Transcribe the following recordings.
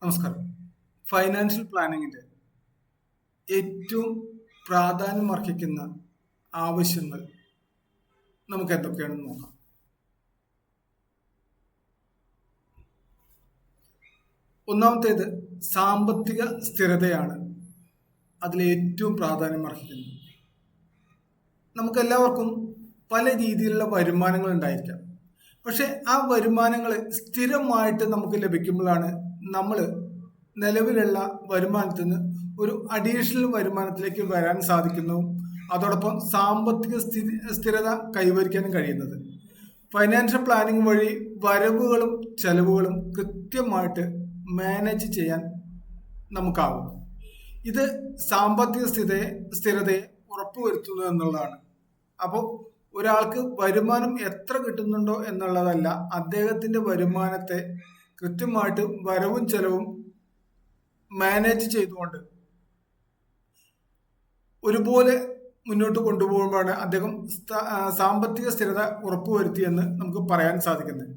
നമസ്കാരം. ഫൈനാൻഷ്യൽ പ്ലാനിങ്ങിന്റെ ഏറ്റവും പ്രാധാന്യം അർഹിക്കുന്ന ആവശ്യങ്ങൾ നമുക്ക് എന്തൊക്കെയാണെന്ന് നോക്കാം. ഒന്നാമത്തേത് സാമ്പത്തിക സ്ഥിരതയാണ് അതിലേറ്റവും പ്രാധാന്യം അർഹിക്കുന്നത്. നമുക്കെല്ലാവർക്കും പല രീതിയിലുള്ള വരുമാനങ്ങൾ ഉണ്ടായിരിക്കാം. പക്ഷെ ആ വരുമാനങ്ങൾ സ്ഥിരമായിട്ട് നമുക്ക് ലഭിക്കുമ്പോഴാണ് നമ്മൾ നിലവിലുള്ള വരുമാനത്തിൽ നിന്ന് ഒരു അഡീഷണൽ വരുമാനത്തിലേക്ക് വരാൻ സാധിക്കുന്നതും അതോടൊപ്പം സാമ്പത്തിക സ്ഥിരത കൈവരിക്കാനും കഴിയുന്നത്. ഫൈനാൻഷ്യൽ പ്ലാനിംഗ് വഴി വരവുകളും ചെലവുകളും കൃത്യമായിട്ട് മാനേജ് ചെയ്യാൻ നമുക്കാവും. ഇത് സാമ്പത്തിക സ്ഥിരതയെ ഉറപ്പുവരുത്തുന്നു എന്നുള്ളതാണ്. അപ്പോൾ ഒരാൾക്ക് വരുമാനം എത്ര കിട്ടുന്നുണ്ടോ എന്നുള്ളതല്ല, അദ്ദേഹത്തിന്റെ വരുമാനത്തെ കൃത്യമായിട്ട് വരവും ചെലവും മാനേജ് ചെയ്തുകൊണ്ട് ഒരുപോലെ മുന്നോട്ട് കൊണ്ടുപോകുമ്പോഴാണ് അദ്ദേഹം സാമ്പത്തിക സ്ഥിരത ഉറപ്പുവരുത്തിയെന്ന് നമുക്ക് പറയാൻ സാധിക്കുന്നത്.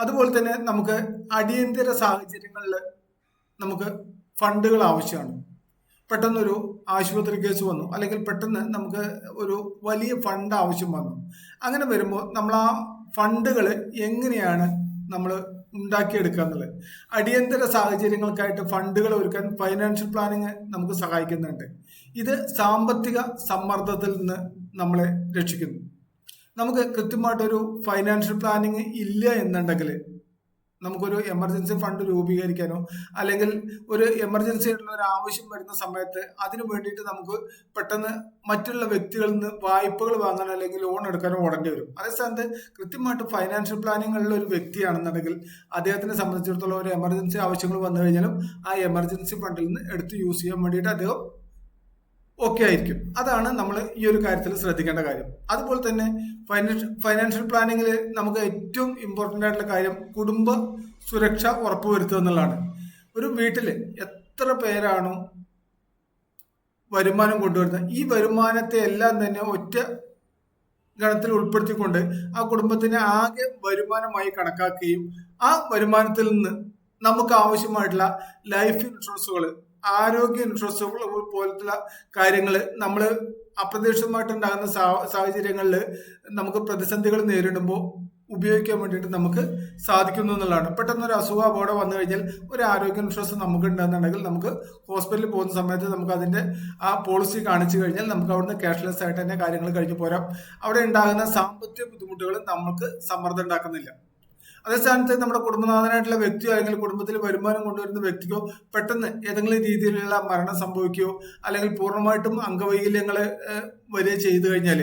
അതുപോലെ തന്നെ നമുക്ക് അടിയന്തര സാഹചര്യങ്ങളിൽ നമുക്ക് ഫണ്ടുകൾ ആവശ്യമാണ്. പെട്ടെന്നൊരു ആശുപത്രി കേസ് വന്നു, അല്ലെങ്കിൽ പെട്ടെന്ന് നമുക്ക് ഒരു വലിയ ഫണ്ട് ആവശ്യം വന്നു. അങ്ങനെ വരുമ്പോൾ നമ്മൾ ആ ഫണ്ടുകൾ എങ്ങനെയാണ് നമ്മൾ ഉണ്ടാക്കിയെടുക്കുക എന്നുള്ളത്, അടിയന്തര സാഹചര്യങ്ങൾക്കായിട്ട് ഫണ്ടുകൾ ഒരുക്കാൻ ഫൈനാൻഷ്യൽ പ്ലാനിങ് നമുക്ക് സഹായിക്കുന്നുണ്ട്. ഇത് സാമ്പത്തിക സമ്മർദ്ദത്തിൽ നിന്ന് നമ്മളെ രക്ഷിക്കുന്നു. നമുക്ക് കൃത്യമായിട്ടൊരു ഫൈനാൻഷ്യൽ പ്ലാനിങ് ഇല്ല എന്നുണ്ടെങ്കിൽ നമുക്കൊരു എമർജൻസി ഫണ്ട് രൂപീകരിക്കാനോ അല്ലെങ്കിൽ ഒരു എമർജൻസി ആയിട്ടുള്ള ഒരു ആവശ്യം വരുന്ന സമയത്ത് അതിനു വേണ്ടിയിട്ട് നമുക്ക് പെട്ടെന്ന് മറ്റുള്ള വ്യക്തികളിൽ നിന്ന് വായ്പകൾ വാങ്ങാനോ അല്ലെങ്കിൽ ലോൺ എടുക്കാനോ ഓടേണ്ടി വരും. അതേസ്ഥാനത്ത് കൃത്യമായിട്ട് ഫൈനാൻഷ്യൽ പ്ലാനിങ് ഉള്ള ഒരു വ്യക്തിയാണെന്നുണ്ടെങ്കിൽ അദ്ദേഹത്തിനെ സംബന്ധിച്ചിടത്തോളം ഒരു എമർജൻസി ആവശ്യങ്ങൾ വന്നു കഴിഞ്ഞാലും ആ എമർജൻസി ഫണ്ടിൽ നിന്ന് എടുത്ത് യൂസ് ചെയ്യാൻ വേണ്ടിയിട്ട് അദ്ദേഹം ഓക്കെ ആയിരിക്കും. അതാണ് നമ്മൾ ഈ ഒരു കാര്യത്തിൽ ശ്രദ്ധിക്കേണ്ട കാര്യം. അതുപോലെ തന്നെ ഫൈനാൻഷ്യൽ പ്ലാനിങ്ങിൽ നമുക്ക് ഏറ്റവും ഇമ്പോർട്ടൻ്റ് ആയിട്ടുള്ള കാര്യം കുടുംബ സുരക്ഷ ഉറപ്പുവരുത്തുക എന്നുള്ളതാണ്. ഒരു വീട്ടിൽ എത്ര പേരാണോ വരുമാനം കൊണ്ടുവരുന്നത്, ഈ വരുമാനത്തെ എല്ലാം തന്നെ ഒറ്റ ഗണത്തിൽ ഉൾപ്പെടുത്തിക്കൊണ്ട് ആ കുടുംബത്തിന് ആകെ വരുമാനമായി കണക്കാക്കുകയും ആ വരുമാനത്തിൽ നിന്ന് നമുക്ക് ആവശ്യമായിട്ടുള്ള ലൈഫ് ഇൻഷുറൻസുകൾ, ആരോഗ്യ ഇൻഷുറൻസുകൾ പോലത്തുള്ള കാര്യങ്ങൾ നമ്മൾ അപ്രതീക്ഷിതമായിട്ടുണ്ടാകുന്ന സാഹചര്യങ്ങളിൽ നമുക്ക് പ്രതിസന്ധികൾ നേരിടുമ്പോൾ ഉപയോഗിക്കാൻ വേണ്ടിയിട്ട് നമുക്ക് സാധിക്കുന്നു എന്നുള്ളതാണ്. പെട്ടെന്നൊരു അസുഖം അപകടം വന്നു കഴിഞ്ഞാൽ ഒരു ആരോഗ്യ ഇൻഷുറൻസ് നമുക്ക് ഉണ്ടെന്നുണ്ടെങ്കിൽ നമുക്ക് ഹോസ്പിറ്റലിൽ പോകുന്ന സമയത്ത് നമുക്ക് അതിന്റെ ആ പോളിസി കാണിച്ചു കഴിഞ്ഞാൽ നമുക്ക് അവിടുന്ന് ക്യാഷ്ലെസ് ആയിട്ട് തന്നെ കാര്യങ്ങൾ കഴിഞ്ഞു പോരാം. അവിടെ ഉണ്ടാകുന്ന സാമ്പത്തിക ബുദ്ധിമുട്ടുകൾ നമുക്ക് സമ്മർദ്ദം ഉണ്ടാക്കുന്നില്ല. അതേ സ്ഥാനത്ത് നമ്മുടെ കുടുംബനാഥനായിട്ടുള്ള വ്യക്തിയോ അല്ലെങ്കിൽ കുടുംബത്തിൽ വരുമാനം കൊണ്ടുവരുന്ന വ്യക്തിക്കോ പെട്ടെന്ന് ഏതെങ്കിലും രീതിയിലുള്ള മരണം സംഭവിക്കുകയോ അല്ലെങ്കിൽ പൂർണ്ണമായിട്ടും അംഗവൈകല്യങ്ങൾ വരെ ചെയ്തു കഴിഞ്ഞാൽ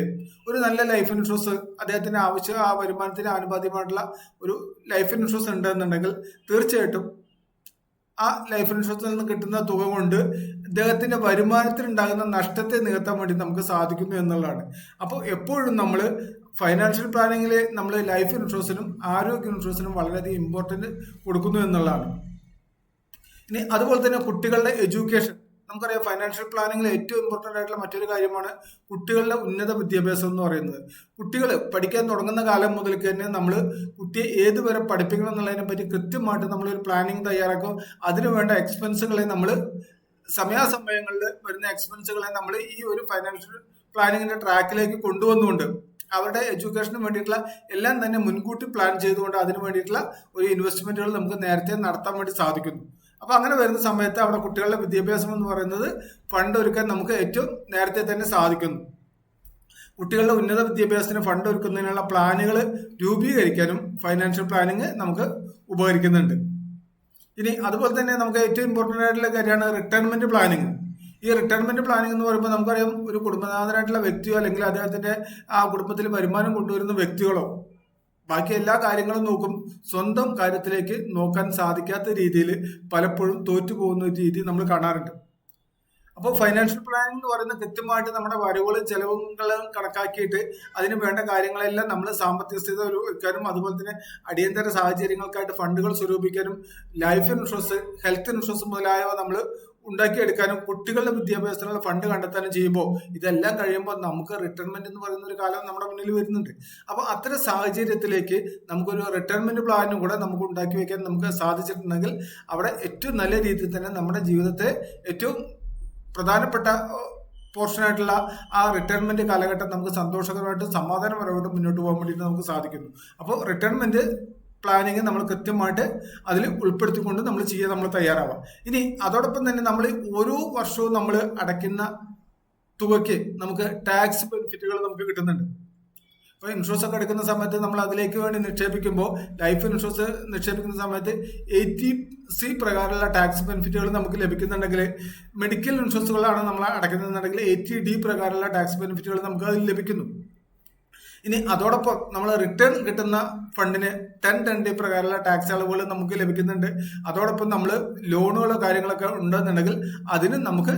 ഒരു നല്ല ലൈഫ് ഇൻഷുറൻസ് അദ്ദേഹത്തിന് ആവശ്യം, ആ വരുമാനത്തിന് ആനുപാതികമായിട്ടുള്ള ഒരു ലൈഫ് ഇൻഷുറൻസ് ഉണ്ടെന്നുണ്ടെങ്കിൽ തീർച്ചയായിട്ടും ആ ലൈഫ് ഇൻഷുറൻസിൽ നിന്ന് കിട്ടുന്ന തുക കൊണ്ട് ഇദ്ദേഹത്തിന്റെ വരുമാനത്തിൽ ഉണ്ടാകുന്ന നഷ്ടത്തെ നികത്താൻ വേണ്ടി നമുക്ക് സാധിക്കുന്നു എന്നുള്ളതാണ്. അപ്പോൾ എപ്പോഴും നമ്മൾ ഫൈനാൻഷ്യൽ പ്ലാനിങ്ങിൽ നമ്മൾ ലൈഫ് ഇൻഷുറൻസിനും ആരോഗ്യ ഇൻഷുറൻസിനും വളരെയധികം ഇമ്പോർട്ടൻറ്റ് കൊടുക്കുന്നു എന്നുള്ളതാണ്. ഇനി അതുപോലെ തന്നെ കുട്ടികളുടെ എഡ്യൂക്കേഷൻ, നമുക്കറിയാം ഫൈനാൻഷ്യൽ പ്ലാനിങ്ങിൽ ഏറ്റവും ഇമ്പോർട്ടൻ്റ് ആയിട്ടുള്ള മറ്റൊരു കാര്യമാണ് കുട്ടികളുടെ ഉന്നത വിദ്യാഭ്യാസം എന്ന് പറയുന്നത്. കുട്ടികൾ പഠിക്കാൻ തുടങ്ങുന്ന കാലം മുതൽക്ക് തന്നെ നമ്മൾ കുട്ടിയെ ഏതുവരെ പഠിപ്പിക്കണം എന്നുള്ളതിനെ പറ്റി കൃത്യമായിട്ട് നമ്മളൊരു പ്ലാനിങ് തയ്യാറാക്കും. അതിനു വേണ്ട എക്സ്പെൻസുകളെ നമ്മൾ സമയാസമയങ്ങളിൽ വരുന്ന എക്സ്പെൻസുകളെ നമ്മൾ ഈ ഒരു ഫൈനാൻഷ്യൽ പ്ലാനിങ്ങിന്റെ ട്രാക്കിലേക്ക് കൊണ്ടുവന്നുകൊണ്ട് അവരുടെ എഡ്യൂക്കേഷന് വേണ്ടിയിട്ടുള്ള എല്ലാം തന്നെ മുൻകൂട്ടി പ്ലാൻ ചെയ്തുകൊണ്ട് അതിന് വേണ്ടിയിട്ടുള്ള ഒരു ഇൻവെസ്റ്റ്മെന്റുകൾ നമുക്ക് നേരത്തെ നടത്താൻ വേണ്ടി സാധിക്കുന്നു. അപ്പൊ അങ്ങനെ വരുന്ന സമയത്ത് അവിടെ കുട്ടികളുടെ വിദ്യാഭ്യാസം എന്ന് പറയുന്നത് ഫണ്ട് ഒരുക്കാൻ നമുക്ക് ഏറ്റവും നേരത്തെ തന്നെ സാധിക്കുന്നു. കുട്ടികളുടെ ഉന്നത വിദ്യാഭ്യാസത്തിന് ഫണ്ട് ഒരുക്കുന്നതിനുള്ള പ്ലാനുകൾ രൂപീകരിക്കാനും ഫൈനാൻഷ്യൽ പ്ലാനിങ് നമുക്ക് ഉപകരിക്കുന്നുണ്ട്. ഇനി അതുപോലെ തന്നെ നമുക്ക് ഏറ്റവും ഇമ്പോർട്ടൻ്റ് ആയിട്ടുള്ള കാര്യമാണ് റിട്ടയർമെന്റ് പ്ലാനിങ്. ഈ റിട്ടയർമെന്റ് പ്ലാനിംഗ് എന്ന് പറയുമ്പോൾ നമുക്കറിയാം ഒരു കുടുംബനാഥനായിട്ടുള്ള വ്യക്തിയോ അല്ലെങ്കിൽ അദ്ദേഹത്തിന്റെ ആ കുടുംബത്തിൽ വരുമാനം കൊണ്ടുവരുന്ന വ്യക്തികളോ ബാക്കി എല്ലാ കാര്യങ്ങളും നോക്കും, സ്വന്തം കാര്യത്തിലേക്ക് നോക്കാൻ സാധിക്കാത്ത രീതിയിൽ പലപ്പോഴും തോറ്റുപോകുന്ന ഒരു രീതി നമ്മൾ കാണാറുണ്ട്. അപ്പോൾ ഫൈനാൻഷ്യൽ പ്ലാനിംഗ് എന്ന് പറയുന്നത് കൃത്യമായിട്ട് നമ്മുടെ വരവുകളും ചെലവുകളും കണക്കാക്കിയിട്ട് അതിന് വേണ്ട കാര്യങ്ങളെല്ലാം നമ്മൾ സാമ്പത്തിക സ്ഥിതി ഒരുക്കാനും അതുപോലെ തന്നെ അടിയന്തര സാഹചര്യങ്ങൾക്കായിട്ട് ഫണ്ടുകൾ സ്വരൂപിക്കാനും ലൈഫ് ഇൻഷുറൻസ്, ഹെൽത്ത് ഇൻഷുറൻസ് മുതലായവ നമ്മൾ ഉണ്ടാക്കിയെടുക്കാനും കുട്ടികളുടെ വിദ്യാഭ്യാസത്തിനുള്ള ഫണ്ട് കണ്ടെത്താനും ചെയ്യുമ്പോൾ ഇതെല്ലാം കഴിയുമ്പോൾ നമുക്ക് റിട്ടയർമെന്റ് എന്ന് പറയുന്ന ഒരു കാലം നമ്മുടെ മുന്നിൽ വരുന്നുണ്ട്. അപ്പൊ അത്തരം സാഹചര്യത്തിലേക്ക് നമുക്കൊരു റിട്ടയർമെന്റ് പ്ലാനും കൂടെ നമുക്ക് ഉണ്ടാക്കി വെക്കാൻ നമുക്ക് സാധിച്ചിട്ടുണ്ടെങ്കിൽ അവിടെ ഏറ്റവും നല്ല രീതിയിൽ തന്നെ നമ്മുടെ ജീവിതത്തെ ഏറ്റവും പ്രധാനപ്പെട്ട പോർഷനായിട്ടുള്ള ആ റിട്ടയർമെന്റ് കാലഘട്ടം നമുക്ക് സന്തോഷകരമായിട്ടും സമാധാനപരമായിട്ടും മുന്നോട്ട് പോകാൻ വേണ്ടിയിട്ട് നമുക്ക് സാധിക്കുന്നു. അപ്പോൾ റിട്ടയർമെന്റ് പ്ലാനിങ് നമ്മൾ കൃത്യമായിട്ട് അതിൽ ഉൾപ്പെടുത്തിക്കൊണ്ട് നമ്മൾ തയ്യാറാവാം. ഇനി അതോടൊപ്പം തന്നെ നമ്മൾ ഓരോ വർഷവും നമ്മൾ അടയ്ക്കുന്ന തുകയ്ക്ക് നമുക്ക് ടാക്സ് ബെനിഫിറ്റുകൾ നമുക്ക് കിട്ടുന്നുണ്ട്. അപ്പോൾ ഇൻഷുറൻസ് ഒക്കെ എടുക്കുന്ന സമയത്ത് നമ്മൾ അതിലേക്ക് വേണ്ടി നിക്ഷേപിക്കുമ്പോൾ ലൈഫ് ഇൻഷുറൻസ് നിക്ഷേപിക്കുന്ന സമയത്ത് 80C പ്രകാരമുള്ള ടാക്സ് ബെനിഫിറ്റുകൾ നമുക്ക് ലഭിക്കുന്നുണ്ടെങ്കിൽ, മെഡിക്കൽ ഇൻഷുറൻസുകളാണ് നമ്മൾ അടയ്ക്കുന്നുണ്ടെങ്കിൽ 80D പ്രകാരമുള്ള ടാക്സ് ബെനിഫിറ്റുകൾ നമുക്ക് അതിൽ ലഭിക്കുന്നു. ഇനി അതോടൊപ്പം നമ്മൾ റിട്ടേൺ കിട്ടുന്ന ഫണ്ടിന് 10D പ്രകാരമുള്ള ടാക്സ് അളവുകൾ നമുക്ക് ലഭിക്കുന്നുണ്ട്. അതോടൊപ്പം നമ്മൾ ലോണുകളോ കാര്യങ്ങളൊക്കെ ഉണ്ടെന്നുണ്ടെങ്കിൽ അതിന് നമുക്ക്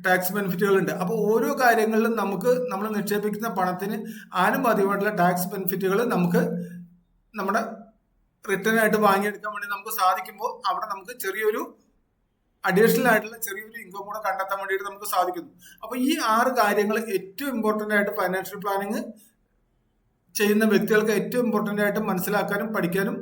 ടാക്സ് ബെനിഫിറ്റുകൾ ഉണ്ട്. അപ്പോൾ ഓരോ കാര്യങ്ങളിലും നമുക്ക് നമ്മൾ നിക്ഷേപിക്കുന്ന പണത്തിന് ആനുപാതികമായിട്ടുള്ള ടാക്സ് ബെനിഫിറ്റുകൾ നമുക്ക് നമ്മുടെ റിട്ടേൺ ആയിട്ട് വാങ്ങിയെടുക്കാൻ വേണ്ടി നമുക്ക് സാധിക്കുമ്പോൾ അവിടെ നമുക്ക് ചെറിയൊരു അഡീഷണൽ ആയിട്ടുള്ള ചെറിയൊരു ഇൻകം കൂടെ കണ്ടെത്താൻ വേണ്ടിയിട്ട് നമുക്ക് സാധിക്കുന്നു. അപ്പോൾ ഈ 6 കാര്യങ്ങൾ ഏറ്റവും ഇമ്പോർട്ടൻ്റ് ആയിട്ട് ഫൈനാൻഷ്യൽ പ്ലാനിങ് ചെയ്യുന്ന വ്യക്തികൾക്ക് ഏറ്റവും ഇമ്പോർട്ടൻ്റ് ആയിട്ട് മനസ്സിലാക്കാനും പഠിക്കാനും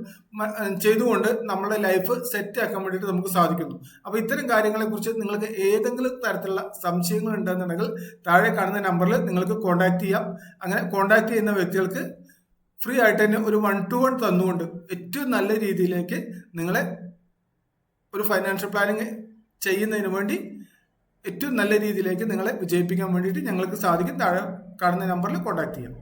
ചെയ്തുകൊണ്ട് നമ്മുടെ ലൈഫ് സെറ്റ് ആക്കാൻ വേണ്ടിയിട്ട് നമുക്ക് സാധിക്കുന്നു. അപ്പോൾ ഇത്തരം കാര്യങ്ങളെ കുറിച്ച് നിങ്ങൾക്ക് ഏതെങ്കിലും തരത്തിലുള്ള സംശയങ്ങൾ ഉണ്ടെന്നുണ്ടെങ്കിൽ താഴെ കാണുന്ന നമ്പറിൽ നിങ്ങൾക്ക് കോൺടാക്ട് ചെയ്യാം. അങ്ങനെ കോൺടാക്ട് ചെയ്യുന്ന വ്യക്തികൾക്ക് ഫ്രീ ആയിട്ട് തന്നെ ഒരു 1-to-1 തന്നുകൊണ്ട് ഏറ്റവും നല്ല രീതിയിലേക്ക് നിങ്ങളെ ഒരു ഫൈനാൻഷ്യൽ പ്ലാനിങ് ചെയ്യുന്നതിന് വേണ്ടി ഏറ്റവും നല്ല രീതിയിലേക്ക് നിങ്ങളെ വിജയിപ്പിക്കാൻ വേണ്ടിയിട്ട് ഞങ്ങൾക്ക് സാധിക്കും. താഴെ കാണുന്ന നമ്പറിൽ കോൺടാക്ട് ചെയ്യാം.